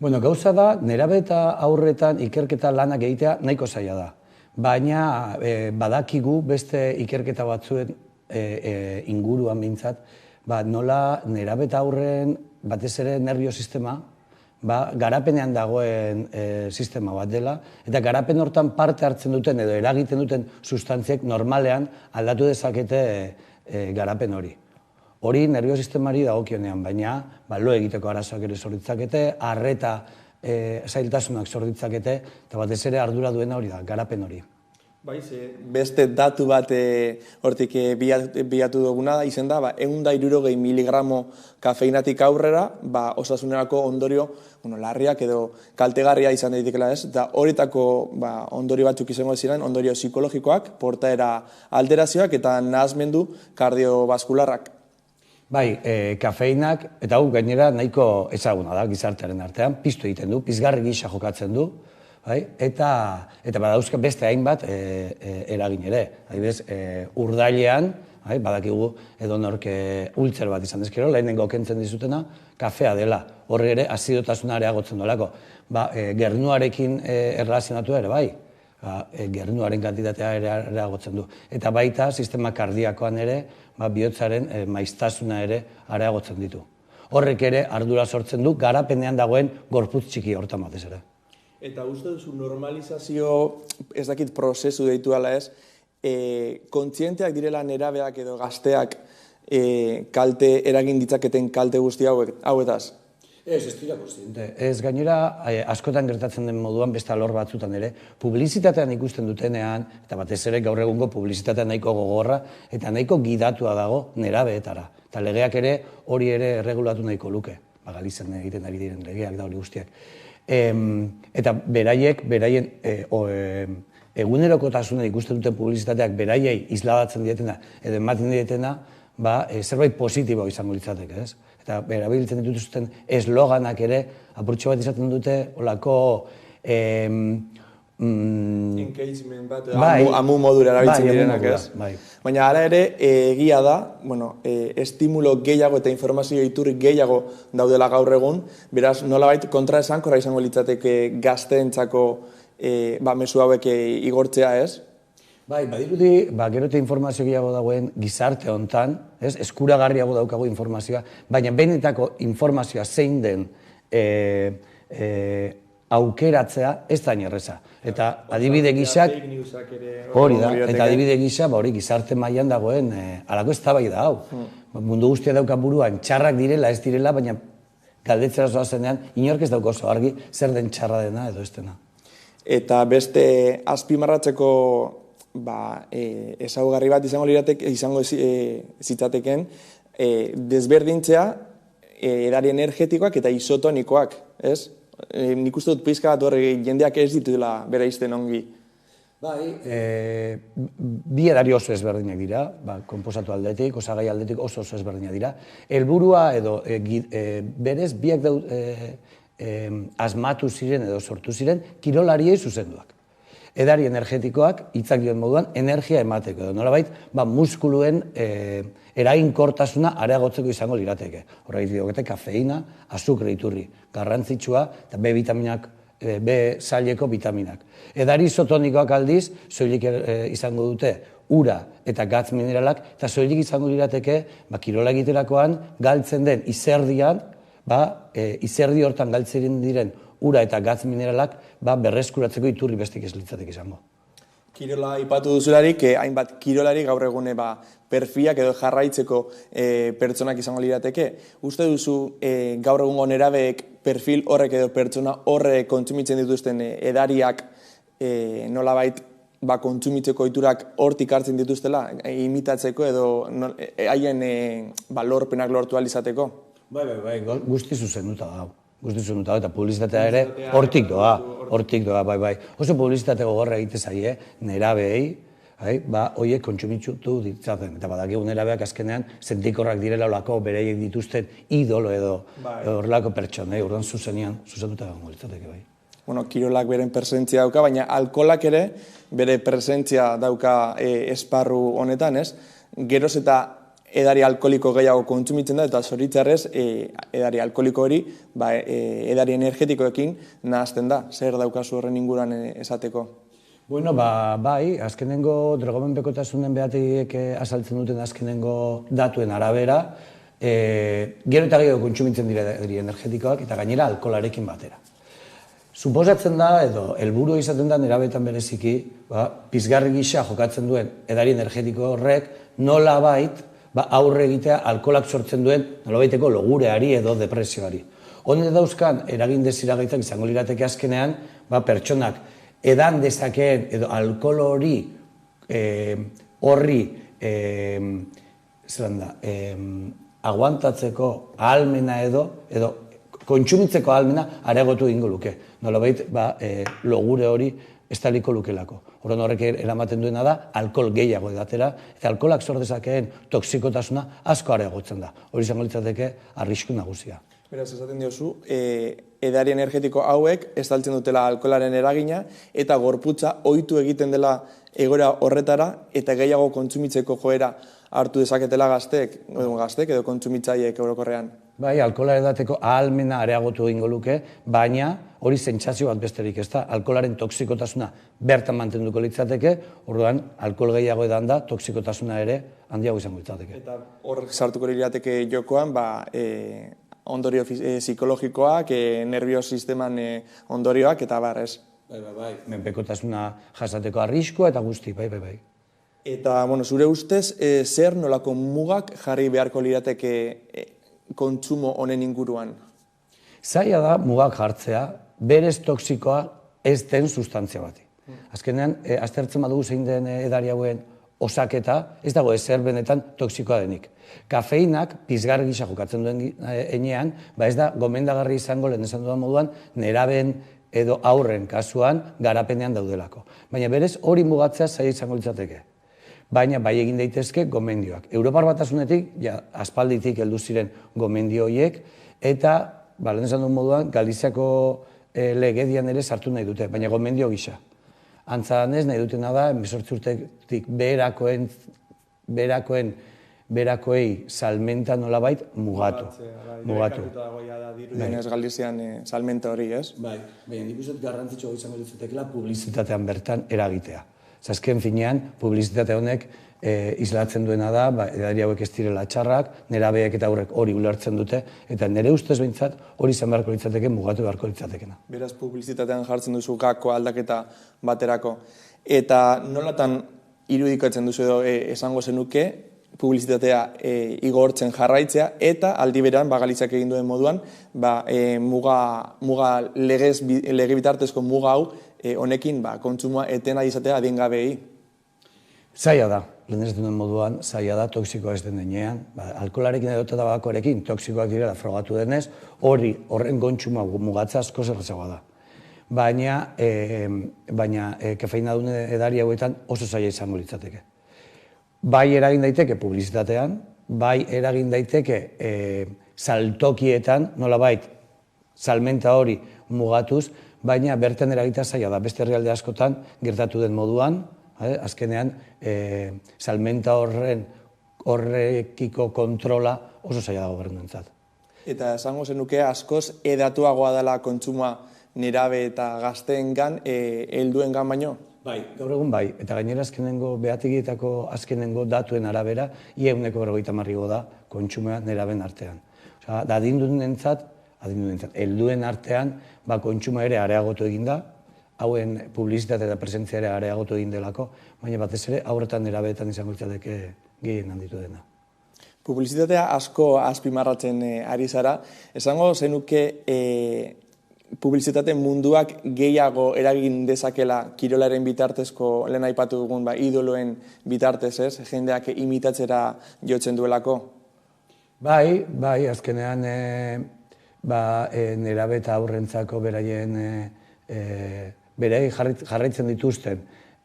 Gauza da, nerabe eta aurreetan ikerketa lanak egitea nahiko zaila da. Baina badakigu beste ikerketa batzuen inguruan bintzat, nola nerabe eta aurren batez ere nervio sistema, garapenean dagoen sistema bat dela, eta garapen hortan parte hartzen duten edo eragiten duten sustantziek normalean aldatu dezakete garapen hori. Hori nervio sistemari dagokionean, baina lo egiteko arazoak ere sorditzakete, arreta zailtasunak sorditzakete, eta batez ere ardura duena hori da, garapen hori. Beste datu bat hortik bilatu duguna izen da, 160 miligramo kafeinatik aurrera, osasunerako ondorio larriak edo kaltegarria izan daitekela ez, eta horitako ondorio batzuk izango ziren, ondorio psikologikoak, portaera alterazioak eta nahasmendu kardiobaskularrak. Bai, kafeinak, eta hau gainera nahiko ezaguna da gizartearen artean, piztu egiten du, pizgarri gisa jokatzen du, eta badauzka beste hainbat eragin ere. Adibidez, urdailean, Badakigu edo norke ultzer bat izan dezkero, lehenengo kentzen dizutena, kafea dela. Horre ere, azidotasuna areagotzen dolako. Gernuarekin erlazionatu ere, bai. Gernuaren kantitatea ere areagotzen du. Eta baita, sistema kardiakoan ere, bihotzaren maiztasuna ere areagotzen ditu. Horrek ere ardura sortzen du, garapenean dagoen gorputz txiki hortan batez ere. Eta uste duzu normalizazio, ez dakit prozesu deitu ala ez, kontzienteak direla nerabeak edo gazteak kalte eragin ditzaketen kalte guzti hauetaz? Ez dira kontziente. Ez gainera, askotan gertatzen den moduan, beste alor batzutan ere, publizitatean ikusten dutenean, eta batez ere gaur egungo publizitatea nahiko gogorra, eta nahiko gidatua dago nerabeetara. Eta legeak ere hori ere erregulatu nahiko luke. Galizian egiten ari diren legeak da hori guztiak. Eta beraien egunerokotasunen ikusten duten publizitateak beraiei isladatzen dietena, edo ematen dietena, zerbait positibo izango litzateke, ez? Eta erabiltzen dituzten esloganak ere, apurtxo bat izaten dute, olako... Engagement bat, amu modura erabiltzen direnak, ez? Baina ara ere, egia da, estimulo gehiago eta informazio iturri gehiago daudela gaur egun, beraz, nolabait kontra esankorra izango litzateke gazteentzako mezu hauek igortzea, ez? Bai, badirudi, gero eta informazio gehiago dagoen gizarte hontan, eskuragarriago daukago informazioa, baina benetako informazioa zein den aukeratzea ez da inerreza. Eta adibide gisak, hori da, eta adibide gisa, hori gizarte mailan dagoen halako eztabaida hau. Mundu guztia dauka buruan txarrak direla, ez direla, baina galdetzera zoazenean, inork ez dauka oso argi zer den txarra dena edo ez dena. Eta beste azpimarratzeko ezaugarri bat izango zitzateken desberdintzea edari energetikoak eta isotonikoak, ez? Nik uste dut pizka bat horre jendeak ez dituela bereizten ongi. Bai, bi edari oso ezberdinak dira, konposatu aldetik, osagai aldetik oso ezberdinak dira. Helburua edo berez biak asmatu ziren edo sortu ziren kirolariei zuzenduak. Edari energetikoak, hitzak dioen moduan, energia emateko edo nolabait, muskuluen eraginkortasuna areagotzeko izango lirateke. Horregatik diote kafeina, azukre iturri, garrantzitsua eta B vitaminak, B saileko vitaminak. Edari isotonikoak aldiz, soilik izango dute ura eta gatz mineralak, eta soilik izango lirateke kirola egiterakoan galtzen den izerdian, izerdi hortan galtzen diren ura eta gatz mineralak berreskuratzeko iturri bestik ez litzatek izango. Kirola ipatu duzularik, hainbat kirolari gaur egune perfilak edo jarraitzeko pertsonak izango lirateke. Uste duzu gaur egungo nerabeek perfil horrek edo pertsona horrek kontsumitzen dituzten edariak nolabait kontsumitzeko ohiturak hortik hartzen dituztela, imitatzeko edo haien lorpenak lortu ahal izateko? Bai, guzti zuzenduta da. Eta publizitatea ere hortik doa, bai. Oso publizitate gogorra egite zaie, nerabeei, horiek kontsumitzutu ditzaten. Eta badakigu nerabeak azkenean sentikorrak direla olako bereiek dituzten idolo edo horrelako pertsonei, urdan zuzenean, zuzenduta gongo litzateke, bai. Kirolak beren presentzia dauka, baina alkoholak ere bere presentzia dauka esparru honetan, ez? Geroz eta edari alkoholiko gehiago kontsumitzen da, eta zoritzarrez edari alkoholiko hori edari energetikoekin nahazten da. Zer daukazu horren inguruan esateko? Bueno, bai, azkenengo drogomenpekotasunen behatiek azaltzen duten azkenengo datuen arabera, gero eta gehiago kontsumitzen dira edari energetikoak, eta gainera alkoholarekin batera. Suposatzen da, edo helburu izaten da nerabeetan bereziki, pizgarri gisa jokatzen duen edari energetiko horrek nolabait aurre egitea alkoholak sortzen duen nolabaiteko logureari edo depresioari. Honen dauzkan eragin desiragaitzak izango lirateke azkenean, pertsonak edan dezakeen edo alkohol horri aguantatzeko ahalmena edo kontsumitzeko ahalmena areagotu egingo luke. Nolabait logure hori estaliko lukelako. Horren horrek eramaten duena da, alkohol gehiago edatera, eta alkoholak sor dezakeen toksikotasuna asko areagotzen da. Hori izango litzateke arrisku nagusia. Beraz, esaten diozu, edari energetiko hauek estaltzen dutela alkoholaren eragina, eta gorputza ohitu egiten dela egoera horretara, eta gehiago kontsumitzeko joera hartu dezaketela gaztek edo kontsumitzaileek orokorrean. Bai, alkohola edateko ahalmena areagotu egingo luke, baina hori sentsazio bat besterik ez da. Alkoholaren toksikotasuna bertan mantenduko litzateke, orduan alkohol gehiago edan da, toksikotasuna ere handiago izango litzateke. Eta hor sartuko lirateke jokoan, ondorio psikologikoak, nervio sisteman ondorioak, eta bar, ez? Bai. Menpekotasuna jasateko arriskua eta guzti, bai. Eta, zure ustez, zer nolako mugak jarri beharko lirateke kontsumo honen inguruan? Zaila da mugak jartzea, berez toksikoa ez den sustantzia bati. Azkenean, aztertzen badugu zein den edari hauen osaketa, ez dago ezer benetan toksikoa denik. Kafeinak pizgar gisa jokatzen duen enean, ez da gomendagarri izango lehen esan dudan moduan, nerabeen edo aurren kasuan garapenean daudelako. Baina berez hori mugatzea zaila izango litzateke. Baina bai egin daitezke gomendioak. Europar Batasunetik, aspalditik heldu ziren gomendio horiek, eta, lehen esan duen moduan, Galiziako legedian ere sartu nahi dute, baina gomendio gisa. Antza danez, nahi dutena da, 18 urtetik berakoei salmenta nolabait mugatu. Bekatuta dagoia da dirudienez Galizian salmenta hori, ez? Bai, baina nik uste garrantzitsua izango litzatekeela publizitatean bertan eragitea. Azken finean, publizitate honek islatzen duena da, edari hauek ez direla txarrak, nerabeek eta aurrek hori ulertzen dute, eta nire ustez behintzat hori izan beharko litzateke, mugatu beharko litzatekena. Beraz, publizitatean jartzen duzu gako aldaketa baterako. Eta nolatan irudikatzen duzu edo esango zenuke, publizitatea igortzen jarraitzea, eta aldi beran, Galiziak egin duen moduan, muga lege bitartezko muga hau, honekin kontsumoa etena izatea adingabei. Zaila da, lehen ez duen moduan, zaila da, toksikoa ez den denean. Alkoholarekin edo tabakoarekin toksikoak direla frogatu denez, horren kontsumoa mugatza asko zerrezagoa da. Baina kafeina duen edari hauetan oso zaila izango litzateke. Bai eragin daiteke publizitatean, bai eragin daiteke saltokietan, nolabait, salmenta hori mugatuz, baina bertan eragita zaila da, beste herrialde askotan gertatu den moduan, azkenean salmenta horrekiko kontrola oso zaila da gobernuentzat. Eta esango zenuke askoz edatuagoa dela kontsumoa nerabe eta gazteengan, helduengan baino? Bai, gaur egun bai, eta gainera azkenengo behategietako azkenengo datuen arabera, ia 150 da kontsumoa neraben artean. Da adindunentzat, helduen artean, kontsumoa ere areagotu egin da, hauen publizitate eta presentzia ere areagotu egin delako, baina batez ere aurretan nerabeetan izango litzateke gehien handitu dena. Publizitatea asko azpimarratzen ari zara, esango zenuke publizitate munduak gehiago eragin dezakela kirolaren bitartezko, lehen aipatu dugun idoloen bitartez, ez? Jendeak imitatzera jotzen duelako? Bai, azkenean nerabe eta aurrentzako berei jarraitzen dituzten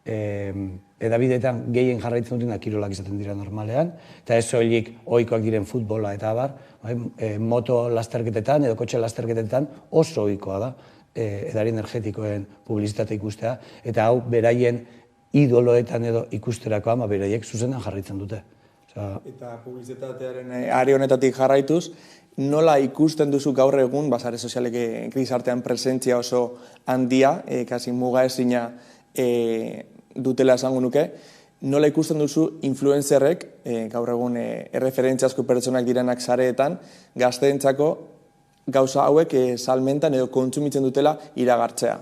edabideetan gehien jarraitzen dutena kirolak izaten dira normalean, eta ez soilik ohikoak diren futbola eta abar, moto lasterketetan edo kotxe lasterketetan oso ohikoa da edari energetikoen publizitate ikustea, eta hau beraien idoloetan edo ikusterakoa beraiek zuzenan jarraitzen dute. Eta publizitatearen are honetatik jarraituz, nola ikusten duzu gaur egun, sare sozialek gizartean presentzia oso handia, kasi muga ezina dutela esango nuke, nola ikusten duzu influencerrek, gaur egun erreferentziazko pertsonak direnak sareetan, gazteentzako gauza hauek salmentan edo kontsumitzen dutela iragartzea?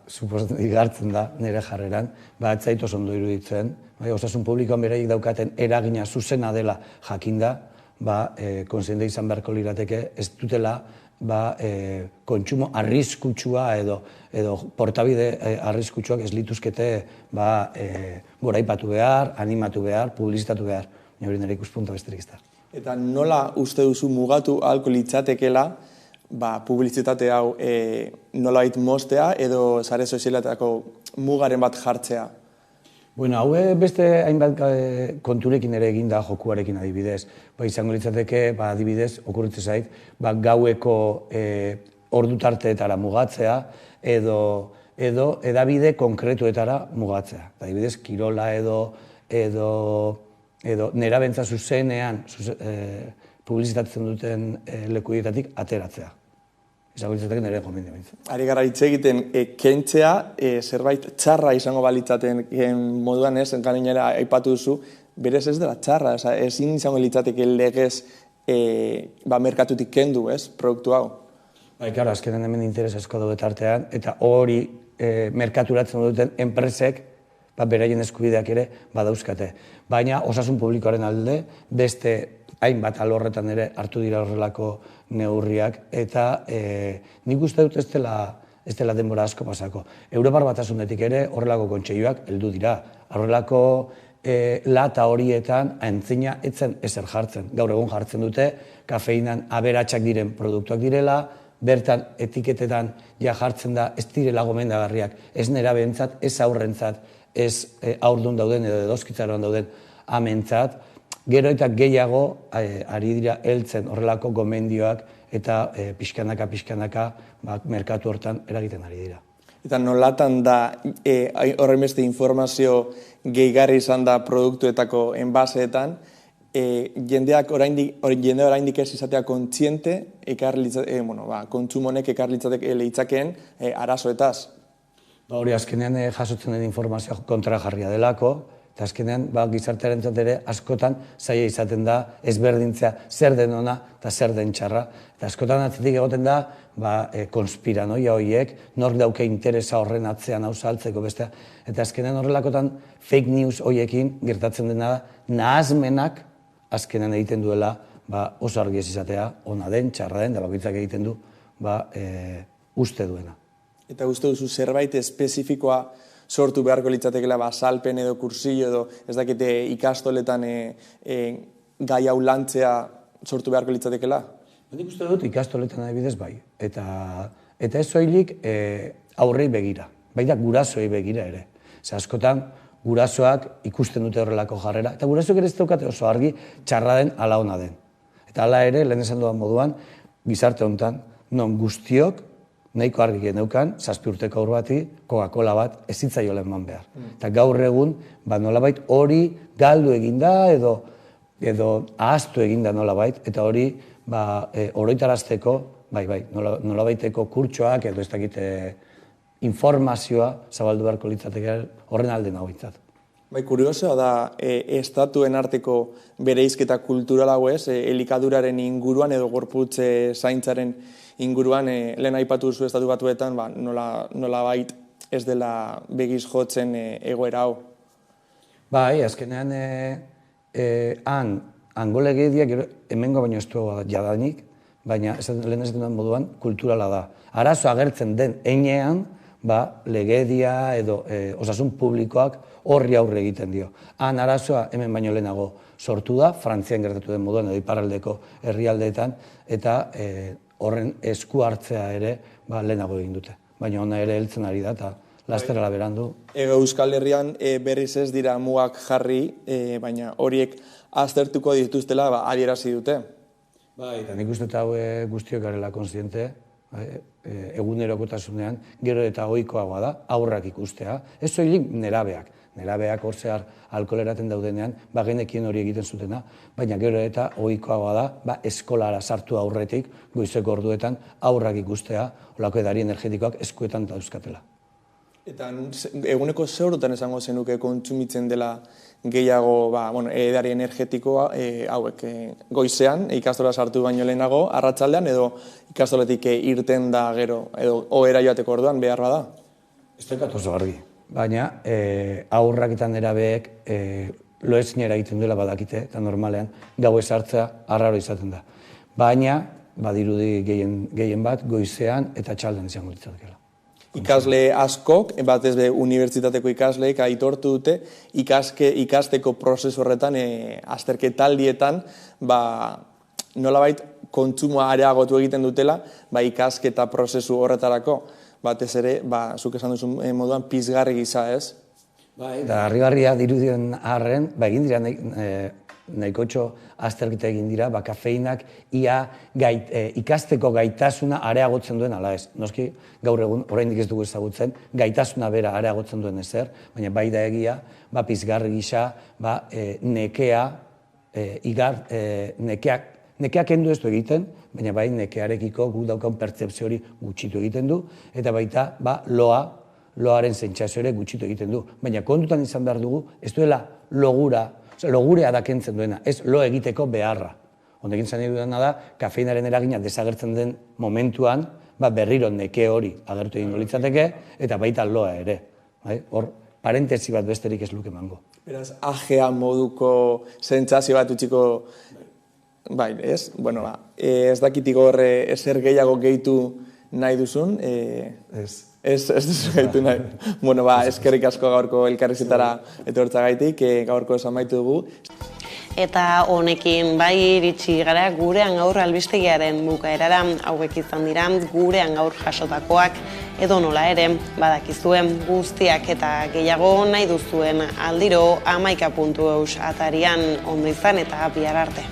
Suposatzen igartzen da nire jarreran, ez zait oso ondo iruditzen, osasun publikoan beraiek daukaten eragina zuzena dela jakinda, konsiente izan beharko lirateke ez dutela kontsumo arriskutsua edo portabide arriskutsuak ez lituzkete goraipatu behar, animatu behar, publizitatu behar. Hori nire ikuspunta besterik ez da. Eta nola uste duzu mugatu ahalko litzatekela publizitate hau nolabait moztea edo sare sozialetako mugaren bat jartzea? Hau beste hainbat konturekin ere eginda jokuarekin adibidez. Izango litzateke, adibidez, okurritzen zait, gaueko ordu tarteetara mugatzea edo edabide konkretuetara mugatzea. Adibidez, kirola edo edo nerabentza zuzenean publizitatzen duten lekuetatik ateratzea. Izango ditzatek nire gomendio bintzen. Ari gara hitz egiten, kentzea, zerbait txarra izango balitzaten moduan ez, gainera aipatu duzu, berez ez dela txarra, ezin izango litzateke legez merkatutik kendu, ez, produktu hau. Claro, azkenean hemen interes asko daude tartean, eta hori merkaturatzen duten enpresek, beraien eskubideak ere badauzkate. Baina osasun publikoaren alde, beste hainbat alorretan ere hartu dira horrelako neurriak, eta nik uste dut ez dela denbora asko pasako. Europar Batasunetik ere horrelako kontseiluak heldu dira. Horrelako lata horietan aintzina etzen ezer jartzen. Gaur egun jartzen dute, kafeinan aberatsak diren produktuak direla, bertan etiketetan ja jartzen da ez direla gomendagarriak, ez nerabentzat, ez aurrentzat, ez aurdun dauden edo edoskitzaroan dauden amentzat, gero eta gehiago ari dira heltzen horrelako gomendioak eta pixkanaka merkatu hortan eragiten ari dira. Eta nolatan da horren beste informazio gehigarri izan da produktuetako enbaseetan, jende oraindik ez izatea kontziente kontsumo honek ekar litzakeen arazoetaz. Hori azkenean jasotzen den informazioa kontrajarria delako, eta azkenean gizartearentzat ere askotan zaila izaten da ezberdintzea zer den ona eta zer den txarra. Eta askotan atzetik egoten da konspiranoia horiek, nork dauke interesa horren atzean hau saltzeko bestea. Eta azkenean horrelakotan fake news horiekin gertatzen dena da, nahazmenak azkenean egiten duela oso argi ez izatea, ona den, txarra den, da bakoitzak egiten du uste duena. Eta uste duzu zerbait espezifikoa sortu beharko litzatekela salpen edo kursillo edo ez dakite ikastoletan gai hau lantzea sortu beharko litzatekela? Nik uste dut ikastoletan adibidez bai. Eta ez soilik aurrei begira, baita gurasoei begira ere. Askotan gurasoak ikusten dute horrelako jarrera, eta gurasoak ere ez daukate oso argi txarra den ala ona den. Eta hala ere, lehen esan dudan moduan, gizarte honetan, non guztiok nahiko argi geneukan, 7 urteko haur bati, Coca-Cola bat ez zitzaiola eman behar. Eta gaur egun, nolabait hori galdu eginda edo ahaztu eginda nolabait, eta hori oroitarazteko, nolabaiteko kurtsoak edo ez dakite informazioa zabaldu beharko litzateke horren alde nagoitzat. Kuriosoa da, estatuen arteko bereizketa kulturala ez, elikaduraren inguruan edo gorputz zaintzaren inguruan, lehen aipatu duzu estatu batuetan, nolabait ez dela begiz jotzen egoera hau. Azkenean, hango legedia, hemengo baino ez du jadanik, baina lehen ez duen moduan kulturala da. Arazo agertzen den heinean, legedia edo osasun publikoak horri aurre egiten dio. Han arazoa hemen baino lehenago sortu da, Frantzian gertatu den moduan edo iparraldeko herrialdeetan, eta horren esku hartzea ere lehenago egin dute. Baina ona ere heltzen ari da eta lasterra berandu. Euskal Herrian berriz ez dira mugak jarri, baina horiek aztertuko dituztela adierazi dute. Eta nik uste eta guztiok garela konsiente, egunerokotasunean, gero eta ohikoagoa da, aurrak ikustea, ez soilik nerabeak hor zehar alkoholeraten daudenean, genekien hori egiten zutena, baina gero eta ohikoagoa da, eskolara sartu aurretik, goizeko orduetan, aurrak ikustea, olako edari energetikoak eskuetan dauzkatela. Eta eguneko zeurotan esango zenuke kontsumitzen dela gehiago edari energetikoa hauek goizean, ikastola sartu baino lehenago, arratsaldean edo ikastoletik irten da gero, edo ohera joateko orduan behar bada? Ez daukat oso argi, baina aurrak eta nerabeek lo ezinera egiten duela badakite, eta normalean gau ezartzea arraro izaten da. Baina, badirudi gehien bat, goizean eta txaldan izango litzatekela. Ikasle askok, batez be unibertsitateko ikasleek aitortu dute, ikasteko prozesu horretan, azterketaldietan, nolabait kontsumoa areagotu egiten dutela, ikasketa prozesu horretarako, batez ere, zuk esan duzun moduan, pizgarri gisa ez? Eta harrigarria dirudien arren, egin dira nahikotxo azterketa egin dira, kafeinak ia ikasteko gaitasuna areagotzen duen ala ez. Noski, gaur egun, oraindik ez dugu ezagutzen, gaitasuna bera areagotzen duen ezer, baina bai da egia, pizgarri gisa, nekeak kendu ez du egiten, baina bai nekearekiko guk daukan pertzepzio hori gutxitu egiten du, eta baita loaren sentsazio ere gutxitu egiten du. Baina kontutan izan behar dugu, ez duela logurea da kentzen duena, ez lo egiteko beharra. Hondekin zan dudana da, kafeinaren eragina desagertzen den momentuan, berriro neke hori agertu egingo litzateke, eta baita loa ere. Hor, parentesi bat besterik ez luke emango. Beraz, ajea moduko sentsazio bat utxiko, bai, ez? Bueno, ez dakitik horre ezer gehiago gehitu nahi duzun. Ez duzu gehitu nahi. Bueno, eskerrik asko gaurko elkarrizketara etortzagaitik, gaurko esan baitu dugu. Eta honekin bai iritsi gara gurean gaur albistegiaren bukaerara, hauek izan dira gurean gaur jasotakoak, edo nola ere, badakizuen guztiak eta gehiago nahi duzuen aldiro 11.eus atarian ondo izan eta bihar arte.